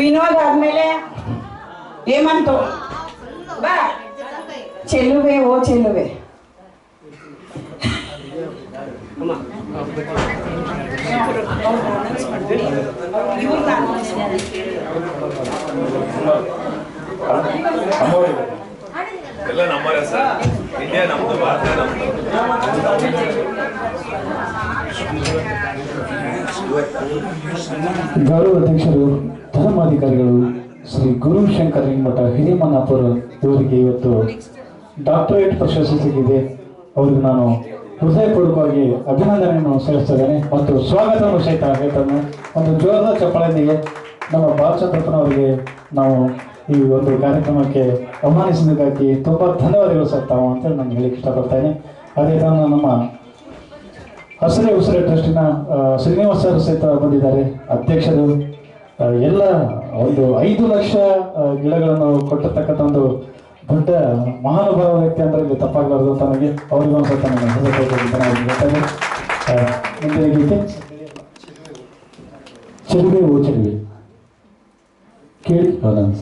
ವಿನೋದ್ ಆದ್ಮೇಲೆ ಹೇಮಂತು ಬಾ. ಚೆಲುವೆ ಓ ಚೆಲುವೆ. ಎಲ್ಲ ನಮ್ಮರೇ ಸರ್. ಇಂಡಿಯಾ ನಮ್ದು, ಭಾರತ ನಮ್ದು. ಗೌರವ ಅಧ್ಯಕ್ಷರು, ಧರ್ಮಾಧಿಕಾರಿಗಳು ಶ್ರೀ ಗುರುಶಂಕರ ಮಠ ಹಿರೇಮನ್ನಾಪುರ ಇವರಿಗೆ ಇವತ್ತು ಡಾಕ್ಟರೇಟ್ ಪ್ರಶಸ್ತಿ ಸಿಕ್ಕಿದೆ. ಅವರಿಗೆ ನಾನು ಹೃದಯಪೂರ್ವಕವಾಗಿ ಅಭಿನಂದನೆಯನ್ನು ಸಲ್ಲಿಸುತ್ತೇನೆ ಮತ್ತು ಸ್ವಾಗತವನ್ನು ಸಹಿತ ಹೇಳ್ತಾನೆ. ಒಂದು ಜೋರದ ಚಪ್ಪಾಳೆಯೊಂದಿಗೆ ನಮ್ಮ ಬಾಲಚಂದ್ರಪ್ಪನವರಿಗೆ ನಾವು ಈ ಒಂದು ಕಾರ್ಯಕ್ರಮಕ್ಕೆ ಆಹ್ವಾನಿಸಿದ್ದಕ್ಕಾಗಿ ತುಂಬ ಧನ್ಯವಾದಗಳು ಸರ್ ತಾವು ಅಂತೇಳಿ ನಾನು ಹೇಳಿಕ್ಕೆ ಇಷ್ಟಪಡ್ತೇನೆ. ಅದೇ ಥರ ನಮ್ಮ ಹಸಿರೇ ಉಸಿರೇ ಟ್ರಸ್ಟಿನ ಶ್ರೀನಿವಾಸ ಸರ್ ಸಹಿತ ಬಂದಿದ್ದಾರೆ. ಅಧ್ಯಕ್ಷರು ಎಲ್ಲ ಒಂದು 5 ಲಕ್ಷ ಗಿಡಗಳನ್ನು ಕೊಟ್ಟಿರ್ತಕ್ಕಂಥ ಒಂದು ದೊಡ್ಡ ಮಹಾನುಭಾವ ವ್ಯಕ್ತಿ ಅಂದರೆ ಇಲ್ಲಿ ತಪ್ಪಾಗಲಾರದು ಅಂತ ನನಗೆ ಅವರಿಗೂ ಸ್ವಲ್ಪ ನಾನು ಹೇಳ್ತೇನೆ. ಮುಂದಿನ ಗೀತೆ ಚೆಲುವೆ ಓ ಚೆಲುವೆ ಕೇಳಿ.